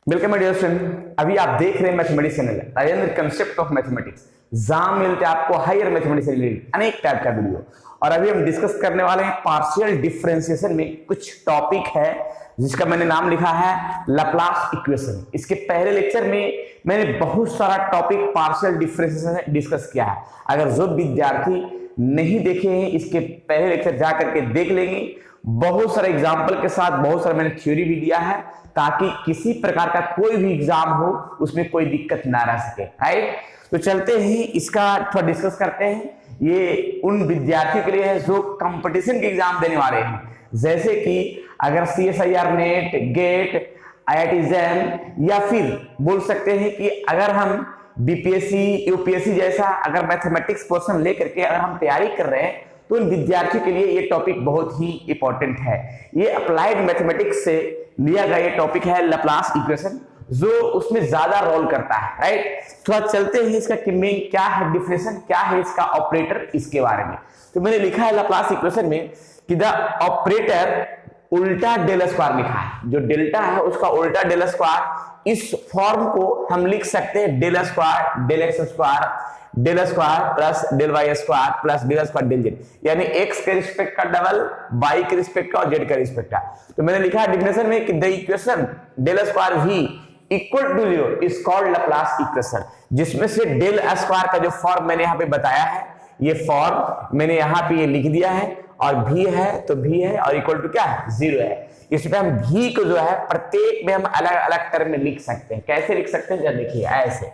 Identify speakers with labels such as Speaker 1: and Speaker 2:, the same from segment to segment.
Speaker 1: Welcome my dear student. अभी आप देख रहे हैं mathematics channel Rajendra concept of mathematics. Exam मिलते हैं आपको हायर मैथमेटिक्स से रिलेटेड अनेक टाइप का वीडियो, और अभी हम डिस्कस करने वाले हैं पार्शियल डिफरेंशिएशन में कुछ टॉपिक है जिसका मैंने नाम लिखा है लैप्लास इक्वेशन। इसके पहले लेक्चर में मैंने बहुत सारा टॉपिक पार्शियल डिफरेंशिएशन डिस्कस किया है। अगर जो विद्यार्थी नहीं देखे हैं इसके पहले लेक्चर जा करके देख लेंगे। बहुत सारे एग्जाम्पल के साथ बहुत सारा मैंने थ्योरी भी दिया है ताकि किसी प्रकार का कोई भी एग्जाम हो उसमें कोई दिक्कत ना रह सके। राइट, तो चलते ही इसका थोड़ा डिस्कस करते हैं। ये उन विद्यार्थियों के लिए है जो कंपटीशन के एग्जाम देने वाले हैं, जैसे कि अगर CSIR NET, GATE, IIT JAM, या फिर बोल सकते हैं कि अगर हम BPSC UPSC जैसा अगर मैथमेटिक्स पोर्शन लेकर के अगर हम तैयारी कर रहे हैं तो उन विद्यार्थियों के लिए ये टॉपिक बहुत ही इंपॉर्टेंट है। ये अप्लाइड मैथमेटिक्स से लिया गया ये टॉपिक है लैप्लास इक्वेशन, जो उसमें ज्यादा रोल करता है। राइट, थोड़ा चलते हैं इसका मेन क्या है, डिफिनेशन क्या है, इसका ऑपरेटर, इसके बारे में। तो मैंने लिखा है लैप्लास इक्वेशन में कि द ऑपरेटर उल्टा डेल स्क्वायर लिखा है। जो डेल्टा है उसका उल्टा डेल स्क्वायर, इस फॉर्म को हम लिख सकते हैं del square del x square del square plus del y square plus del square del z, यानी एक्स के रिस्पेक्ट का डबल, वाई के रिस्पेक्ट का और जेड का रिस्पेक्ट का। तो मैंने लिखा है डिफिनेशन में कि the equation del square v equal to 0 is called Laplace equation, जिसमें से डेल स्क्वायर का जो फॉर्म मैंने यहाँ पे बताया है, ये फॉर्म मैंने यहाँ पे ये लिख दिया है, और v है तो v है और इक्वल टू क्या है 0 है। इसमें हम v को जो है प्रत्येक में हम अलग अलग टर्म में लिख सकते हैं। कैसे लिख सकते हैं, जरा देखिए, ऐसे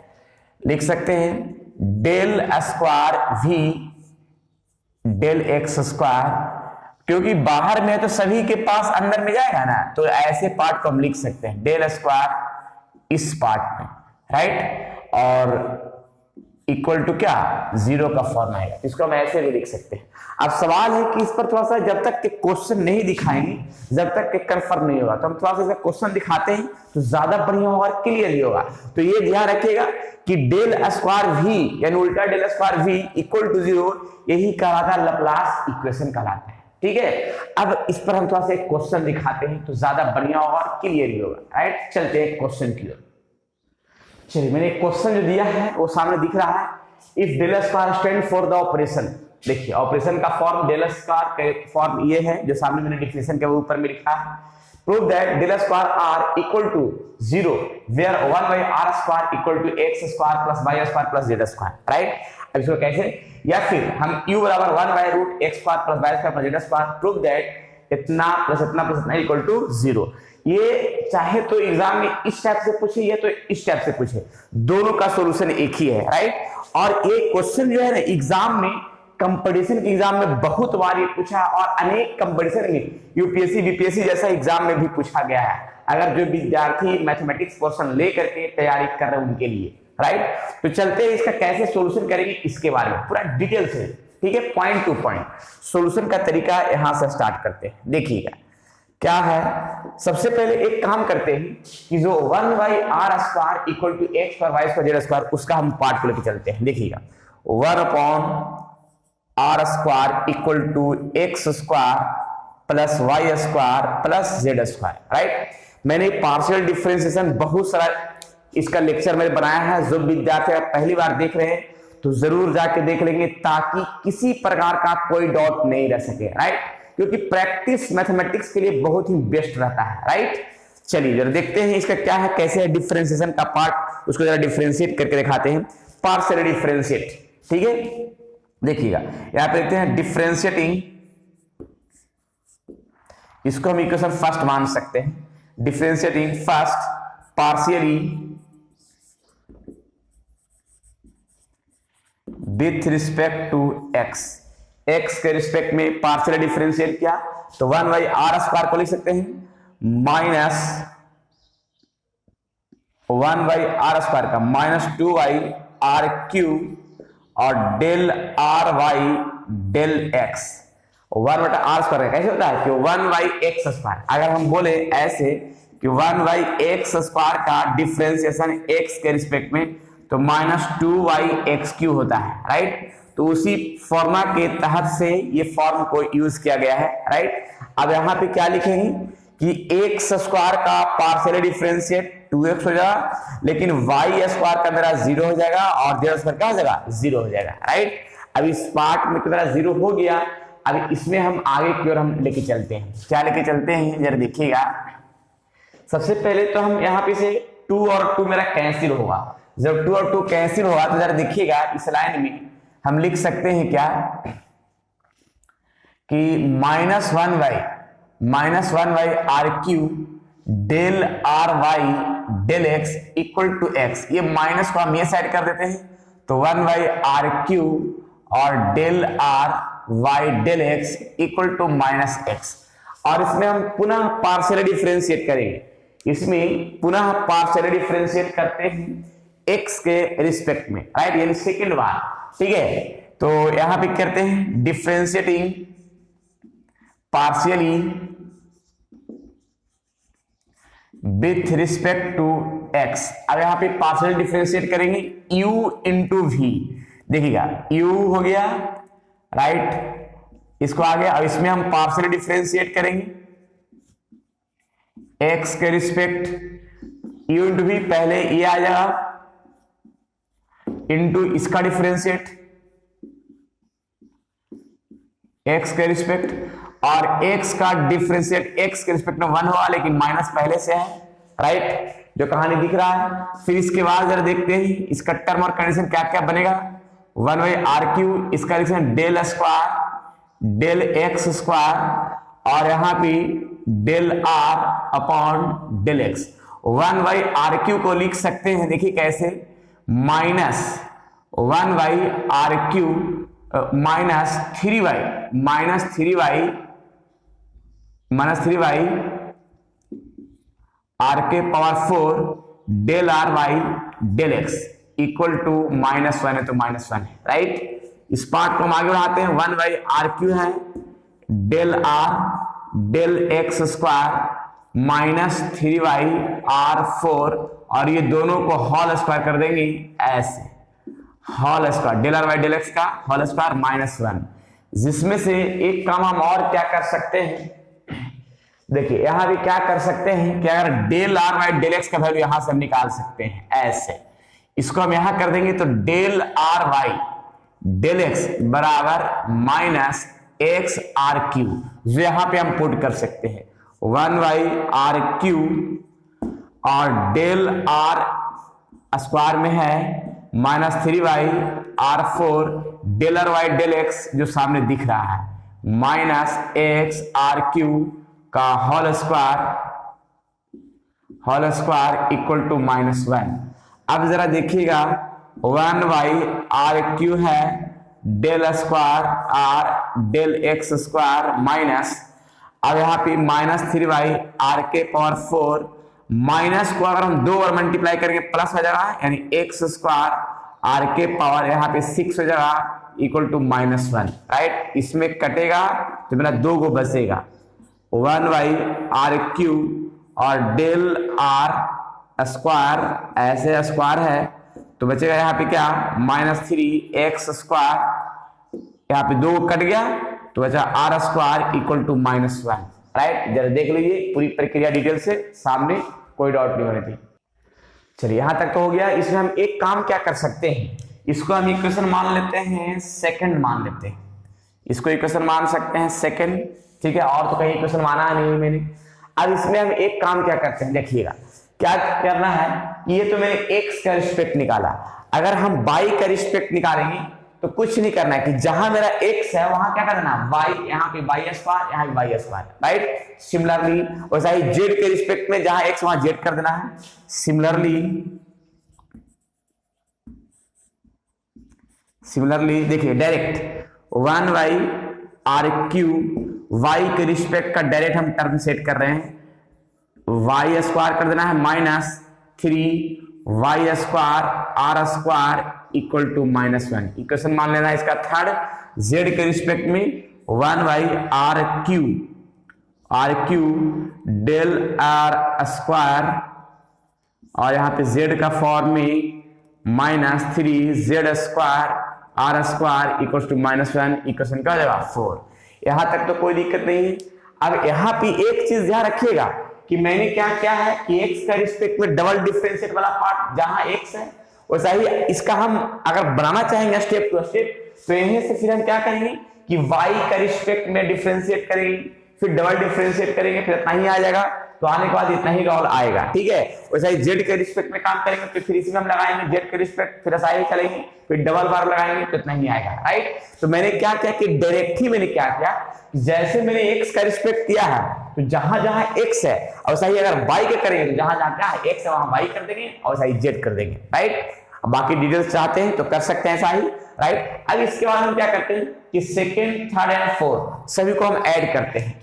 Speaker 1: लिख सकते हैं del square v del x square, क्योंकि बाहर में है तो सभी के पास अंदर में जाएगा ना, तो ऐसे पार्ट को हम लिख सकते हैं डेल स्क्वायर इस पार्ट में, राइट, और इक्वल टू क्या 0 का फॉर्म आएगा। इसको हम ऐसे भी लिख सकते हैं। अब सवाल है कि इस पर थोड़ा सा जब तक के क्वेश्चन नहीं दिखाएंगे, जब तक के कंफर्म नहीं होगा, तो हम थोड़ा सा इसका क्वेश्चन दिखाते हैं तो ज्यादा बढ़िया होगा, क्लियर ही होगा। तो ये ध्यान रखिएगा कि डेल स्क्वायर v यानी उल्टा del square v equal to 0, यही कहलाता है लैप्लास इक्वेशन कहलाता है। ठीक है, अब इस पर हम थोड़ा सा एक क्वेश्चन दिखाते हैं तो ज्यादा बढ़िया होगा और क्लियर ही होगा। राइट, चलते हैं क्वेश्चन की ओर। चलिए, मैंने क्वेश्चन जो दिया है वो सामने दिख रहा है। If del square stand for the operation, देखिए ऑपरेशन का फॉर्म डेल स्क्वायर का फॉर्म ये है जो सामने मैंने डिफिनेशन के ऊपर में लिखा है। Prove that del square r equal to 0 where 1/r square equal to x square plus y square plus z square. Right, अब इसको कैसे, या फिर हम u बराबर 1/√x square plus y square plus z square, prove that इतना plus इतना plus इतना इक्वल टू 0। ये चाहे तो एग्जाम में इस टाइप से पूछे या तो इस टाइप से पूछे, दोनों का सॉल्यूशन एक ही है। राइट, और ये क्वेश्चन जो है ना एग्जाम में, कंपटीशन के एग्जाम में बहुत बार ये पूछा, और अनेक कंपटीशन में यूपीएससी बीपीएससी जैसा एग्जाम में भी पूछा गया है, अगर जो विद्यार्थी मैथमेटिक्स पोर्शन लेकर के तैयारी कर रहे हैं उनके लिए। राइट, तो चलते हैं इसका कैसे सॉल्यूशन करेंगे इसके बारे में पूरा डिटेल से। ठीक है, पॉइंट टू पॉइंट सॉल्यूशन का तरीका यहां से स्टार्ट करते हैं। देखिएगा क्या है, सबसे पहले एक काम करते हैं कि जो 1/r square equal to x square y square z square, उसका हम पार्ट को लेकर चलते हैं। देखिएगा 1/r square equal to x square plus y square plus z square. Right, मैंने पार्शियल डिफरेंशिएशन बहुत सारा इसका लेक्चर मैंने बनाया है, जो विद्यार्थी अगर पहली बार देख रहे हैं तो जरूर जाके देख लेंगे ताकि किसी प्रकार का कोई डाउट नहीं रह सके। राइट, क्योंकि प्रैक्टिस मैथमेटिक्स के लिए बहुत ही बेस्ट रहता है। राइट, चलिए जरा देखते हैं इसका क्या है, कैसे है डिफरेंशिएशन का पार्ट, उसको जरा डिफरेंशिएट करके दिखाते हैं। पार्शियल डिफरेंशिएट, ठीक है, देखिएगा यहां पे देखते हैं डिफरेंशिएटिंग, इसको हम इक्वेशन फर्स्ट मान सकते हैं। Differentiating first partially with respect to x, x के रिस्पेक्ट में पार्शियल डिफरेंशिएट किया तो 1/r स्क्वायर को लिख सकते हैं माइनस 1/r स्क्वायर का माइनस 2/r³ और del ry del x 1/r square कैसे होता है कि 1/x स्क्वायर। अगर हम बोले ऐसे कि 1/x स्क्वायर का डिफरेंशिएशन x के रिस्पेक्ट में तो माइनस 2/x³ होता है। राइट, तो उसी फॉर्मूला के तहत से ये फॉर्म को यूज किया गया है। राइट, अब यहां पे क्या लिखेंगे कि एक्स स्क्वायर का पार्शियल डिफरेंशिएट 2x हो जाएगा, लेकिन वाई स्क्वायर का मेरा 0 हो जाएगा और जेड स्क्वायर क्या हो जाएगा 0 हो जाएगा, राइट। अब इस पार्ट में तो मेरा 0 हो गया। अब इसमें हम आगे की ओर हम लेके चलते हैं। क्या लेके चलते हैं जरा देखिएगा। सबसे पहले तो हम यहाँ पे से 2 और 2 मेरा कैंसिल होगा। जब 2 और 2 कैंसिल होगा तो जरा देखिएगा इस लाइन में हम लिख सकते हैं क्या कि -1/- r cube del r y del x equal to x. ये माइनस को हम ये साइड कर देते हैं तो 1/r³ और del r y del x equal to -x। और इसमें हम पुनः पार्शियल डिफरेंशिएट करेंगे। इसमें पुनः पार्शियल डिफरेंशिएट करते हैं x के रिस्पेक्ट में, राइट, यानी सेकंड बार, ठीक है। तो यहां पे करते हैं differentiating partially with respect to x। अब यहां पे पार्शियल डिफरेंशिएट करेंगे u इंटू v। देखिएगा u हो गया, राइट, इसको आ गया। अब इसमें हम पार्शियल डिफरेंशिएट करेंगे x के रिस्पेक्ट u इंटू v। पहले ये आ जाएगा इंटू इसका डिफरेंशिएट x के रिस्पेक्ट, और x का डिफरेंशिएट x के रिस्पेक्ट में 1 होगा, लेकिन माइनस पहले से है, राइट, जो कहानी दिख रहा है। फिर इसके बाद जरा देखते हैं इसका टर्म और कंडीशन क्या क्या बनेगा। 1/r³, इसका relation del square del x square और यहां पे del r upon del x. 1/r³ को लिख सकते हैं, देखिए कैसे, -1/r³ -3y r के power 4 del r y del x equal to -1 है तो -1 है, राइट। इस पार्ट को हम आगे बढ़ाते हैं। 1/r³ है del r del x square -3y/4 और ये दोनों को होल स्क्वायर कर देंगे ऐसे, whole square del r y del x का होल स्क्वायर -1। जिसमें से एक काम हम और क्या कर सकते हैं, देखिए यहां भी क्या कर सकते हैं कि अगर del r y del x का वैल्यू यहां से हम निकाल सकते हैं ऐसे। इसको हम यहां कर देंगे तो del r y del x बराबर -x/r³ जो यहां पे हम पुट कर सकते हैं 1/r³ और डेल आर स्क्वायर में है -3y/4 del r y del x जो सामने दिख रहा है -x/r³ का होल स्क्वायर इक्वल टू -1। अब जरा देखिएगा 1/r³ है del square r del x square minus, अब यहाँ पे -3y/r के पावर 4 माइनस को अगर हम 2 बार मल्टीप्लाई करेंगे प्लस हो जाएगा, यानी एक्स स्क्वायर आर के पावर यहाँ पे 6 हो जाएगा इक्वल टू -1, राइट। इसमें कटेगा तो मेरा 2 को बचेगा 1/r³ और डेल आर स्क्वायर ऐसे स्क्वायर है तो बचेगा यहाँ पे क्या -3x², यहाँ पे 2 कट गया तो बचा r² इक्वल टू -1, राइट। जरा देख लीजिए पूरी प्रक्रिया डिटेल से, सामने कोई डाउट नहीं होनी थी। चलिए यहां तक तो हो गया। इसमें हम एक काम क्या कर सकते हैं, इसको हम इक्वेशन मान लेते हैं सेकंड मान लेते हैं, इसको इक्वेशन मान सकते हैं सेकंड, ठीक है, और तो कहीं इक्वेशन माना नहीं मैंने। अब इसमें हम एक काम क्या करते हैं, देखिएगा क्या करना है, ये तो मैंने x का रिस्पेक्ट निकाला, अगर हम y का रिस्पेक्ट निकालेंगे तो कुछ नहीं करना है कि जहां मेरा x है वहां क्या करना है y, यहाँ पे y स्क्वायर यहाँ पे y स्क्वायर, राइट। सिमिलरली वैसा ही z के रिस्पेक्ट में जहां x वहां z कर देना है। सिमिलरली देखिए डायरेक्ट 1/r³ y के रिस्पेक्ट का डायरेक्ट हम टर्म सेट कर रहे हैं, y स्क्वायर कर देना है -3y² इक्वल टू -1। इक्वेशन मान लेना है इसका थर्ड। z के रिस्पेक्ट में 1/r³ डेल आर स्क्वायर और यहाँ पे z का फॉर्म में -3z² r² equal to -1, equation क्या हो जाएगा 4। यहां तक तो कोई दिक्कत नहीं है। अब यहाँ पे एक चीज ध्यान रखिएगा कि मैंने क्या क्या है कि x का रिस्पेक्ट में डबल डिफरेंशिएट वाला पार्ट जहां x है वैसा ही इसका हम अगर बनाना चाहेंगे स्टेप टू स्टेप तो यहीं से फिर हम क्या करेंगे कि y का रिस्पेक्ट में डिफरेंशिएट करेंगे, फिर डबल डिफरेंशिएट करेंगे, फिर इतना ही आ जाएगा, तो आने के बाद इतना ही रोल आएगा। ठीक है, वैसा ही z के रिस्पेक्ट में काम करेंगे तो फिर इसी में हम लगाएंगे z के रिस्पेक्ट, फिर ऐसा ही चलेंगे, फिर डबल बार लगाएंगे तो इतना ही आएगा। राइट, तो मैंने क्या किया कि डायरेक्ट ही मैंने क्या किया, जैसे मैंने x का रिस्पेक्ट किया है तो जहां जहां x है और वैसा ही अगर y के करेंगे तो जहां जहां क्या है x है वहां y कर देंगे और वैसा ही z कर देंगे। राइट, अब बाकी डिटेल्स चाहते हैं तो कर सकते हैं ऐसा ही। राइट, अब इसके बाद हम क्या करते हैं कि सेकेंड, थर्ड एंड फोर्थ सभी को हम ऐड करते हैं,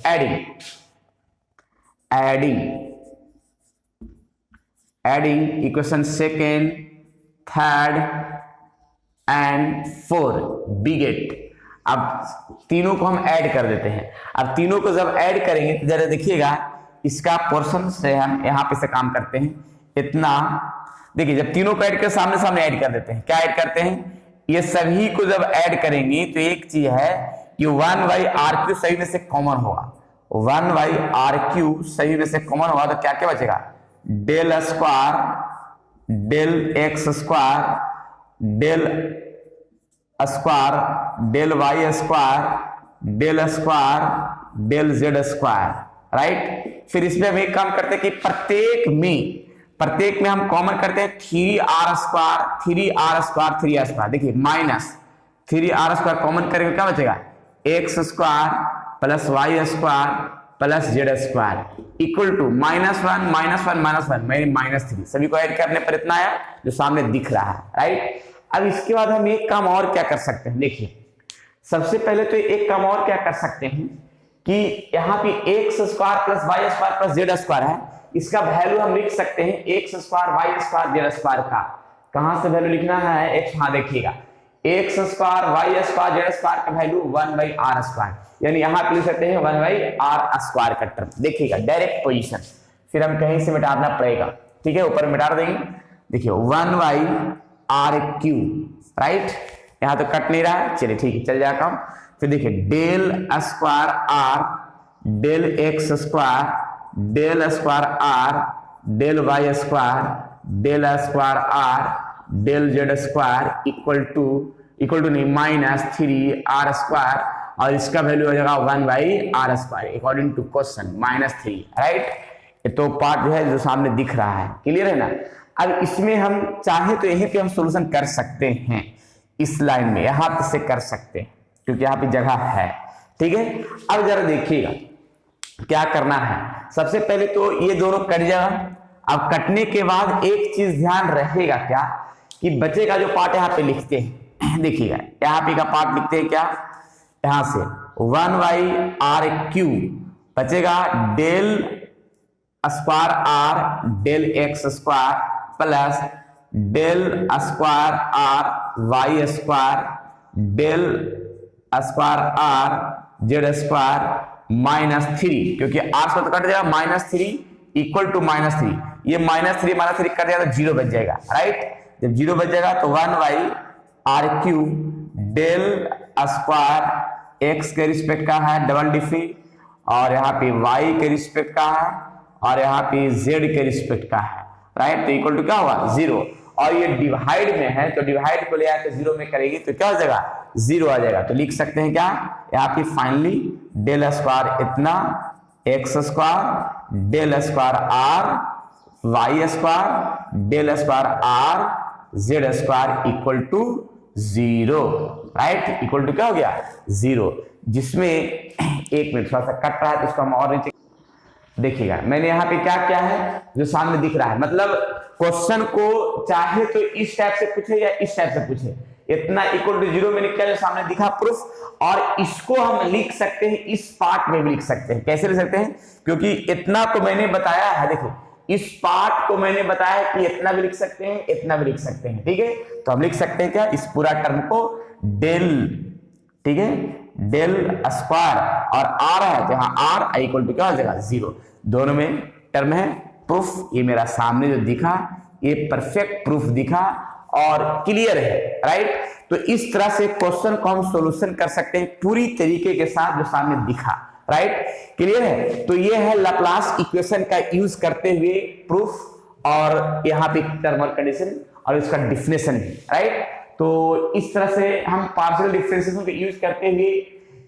Speaker 1: adding equation second, third and fourth बिगेट। अब तीनों को हम ऐड कर देते हैं। अब तीनों को जब ऐड करेंगे तो जरा देखिएगा इसका पोर्शन से हम यहां पे से काम करते हैं इतना। देखिए जब तीनों को ऐड कर सामने सामने ऐड कर देते हैं, क्या ऐड करते हैं, ये सभी को जब ऐड करेंगे तो एक चीज है कि 1/r³ सभी में से कॉमन होगा, 1/r³ सभी में से कॉमन होगा तो क्या क्या बचेगा, del square, del x square, del square, del y square, del square, del z square. Right, फिर इसमें हम एक काम करते हैं कि प्रत्येक में हम कॉमन करते हैं 3r square, 3r square, 3r square. देखिए माइनस 3r स्क्वायर कॉमन करेंगे क्या बचेगा, x square plus y square plus z square equal to -1 -1 मैंने -3 सभी को ऐड करने पर इतना आया जो सामने दिख रहा है। राइट, अब इसके बाद हम एक काम और क्या कर सकते हैं, देखिए सबसे पहले तो एक काम और क्या कर सकते हैं कि यहाँ पे x square plus y square plus z square है, इसका वैल्यू हम लिख सकते हैं x square y square z square का। कहां से वैल्यू लिखना है, x, हाँ देखिएगा x square y square z square का वैल्यू 1/r स्क्वायर, यानी यहां पे लिख सकते हैं 1/r स्क्वायर का टर्म। देखिएगा डायरेक्ट पोजीशन, फिर हम कहीं से मिटाना पड़ेगा। ठीक है, ऊपर मिटा देंगे। देखिए 1/r³। राइट, यहां तो कट नहीं रहा है, चलिए ठीक है चल जाएगा काम। फिर देखिए del square r, del x square, del square r, del y square, del square r, del z square equal to नहीं -3r स्क्वायर, और इसका वैल्यू हो जाएगा 1/r square according to question -3। Right, ये तो पार्ट जो है जो सामने दिख रहा है, क्लियर है ना। अब इसमें हम चाहे तो यहीं पे हम सॉल्यूशन कर सकते हैं, इस लाइन में यहां पे से कर सकते हैं क्योंकि यहाँ पे जगह है। ठीक है, अब जरा देखिएगा क्या करना है। सबसे पहले तो ये दोनों कट जाएगा। अब कटने के बाद एक चीज ध्यान रहेगा क्या कि बचे का जो पार्ट यहाँ पे लिखते हैं, देखिएगा यहाँ पे का पार्ट लिखते हैं क्या, यहां से 1/r³ बचेगा del square r del x square plus del square r y square del square r z square -3, क्योंकि r स्क्वायर तो कट जाएगा -3 इक्वल टू -3, ये -3 कट जाएगा तो 0 बच जाएगा। राइट, जब 0 बच जाएगा तो 1/r³ डेल स्क्वायर x के रिस्पेक्ट का है डबल डिफी, और यहाँ पे y के रिस्पेक्ट का है, और यहाँ पे z के रिस्पेक्ट का है। राइट, तो इक्वल टू क्या होगा 0, और ये डिवाइड में है तो डिवाइड को ले आके 0 में करेगी तो क्या हो जाएगा 0 आ जाएगा। तो लिख सकते हैं क्या, यहाँ पे फाइनली डेल स्क्वायर इतना x square del square r y square del square r z square equal to 0। Right, equal to क्या हो गया 0, जिसमें एक मिनट थोड़ा सा कट रहा है तो उसको हम और नीचे देखिएगा। मैंने यहाँ पे क्या क्या है जो सामने दिख रहा है, मतलब क्वेश्चन को चाहे तो इस टाइप से पूछे या इस टाइप से पूछे, इतना इक्वल टू 0 में लिख के जो सामने दिखा प्रूफ, और इसको हम लिख सकते हैं इस पार्ट में भी लिख सकते हैं। कैसे लिख सकते हैं, क्योंकि इतना को मैंने बताया है, देखो इस पार्ट को मैंने बताया कि इतना भी लिख सकते हैं इतना भी लिख सकते हैं। ठीक है, तो हम लिख सकते हैं क्या, इस पूरा टर्म को डेल, ठीक है डेल स्क्वायर और r है जहां r इक्वल टू क्या हो जाएगा 0, दोनों में टर्म है। प्रूफ ये मेरा सामने जो दिखा ये परफेक्ट प्रूफ दिखा और क्लियर है। राइट, तो इस तरह से क्वेश्चन को हम सॉल्यूशन कर सकते हैं पूरी तरीके के साथ जो सामने दिखा। राइट, क्लियर है। तो ये है लाप्लास इक्वेशन का यूज करते हुए प्रूफ, और यहाँ पे टर्मल कंडीशन और इसका डिफिनेशन भी, राइट। तो इस तरह से हम पार्शियल डिफरेंशिएशन का यूज करते हुए,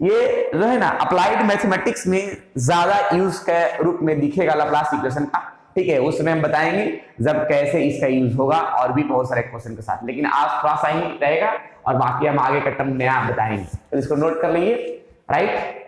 Speaker 1: ये जो है ना अप्लाइड मैथमेटिक्स में ज्यादा यूज के रूप में दिखेगा लाप्लास इक्वेशन का, ठीक है। उसमें हम बताएंगे जब कैसे इसका यूज होगा और भी बहुत सारे क्वेश्चन के साथ, लेकिन आज थोड़ा सा ही रहेगा और बाकी हम आगे का टर्म नया बताएंगे, तो इसको नोट कर लीजिए, राइट।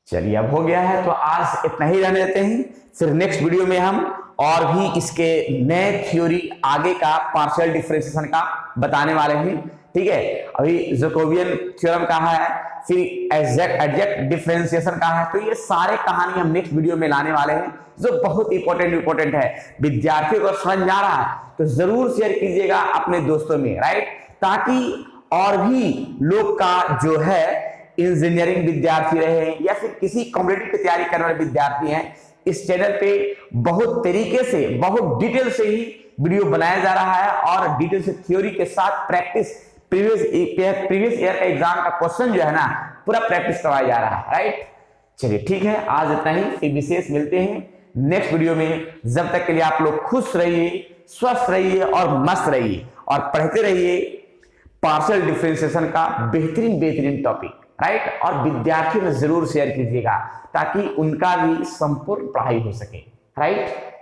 Speaker 1: चलिए अब हो गया है, तो आज इतना ही रहने देते हैं। फिर नेक्स्ट वीडियो में हम और भी इसके नए थ्योरी आगे का पार्शियल डिफरेंशिएशन का बताने वाले हैं, ठीक है। अभी जैकोबियन थ्योरम कहा है, फिर एग्जैक्ट डिफरेंशिएशन कहा है, तो ये सारे कहानी हम नेक्स्ट वीडियो में लाने वाले हैं, जो बहुत इंपॉर्टेंट है। विद्यार्थियों को समझ में आ रहा है तो जरूर शेयर कीजिएगा अपने दोस्तों में, राइट, ताकि और भी लोग का जो है इंजीनियरिंग विद्यार्थी रहे या फिर किसी कॉम्पिटिटिव की तैयारी करने वाले विद्यार्थी हैं, इस चैनल पे बहुत तरीके से, बहुत डिटेल से ही वीडियो बनाया जा रहा है और डिटेल से थ्योरी के साथ प्रैक्टिस, प्रीवियस ईयर का एग्जाम का क्वेश्चन जो है ना पूरा प्रैक्टिस करवाया जा रहा है, राइट। चलिए ठीक है, आज इतना ही, फिर विशेष मिलते हैं नेक्स्ट वीडियो में। जब तक के लिए आप लोग खुश रहिए, स्वस्थ रहिए और मस्त रहिए और पढ़ते रहिए पार्शियल डिफरेंशिएशन का बेहतरीन टॉपिक, राइट। और विद्यार्थियों में जरूर शेयर कीजिएगा ताकि उनका भी संपूर्ण पढ़ाई हो सके, राइट।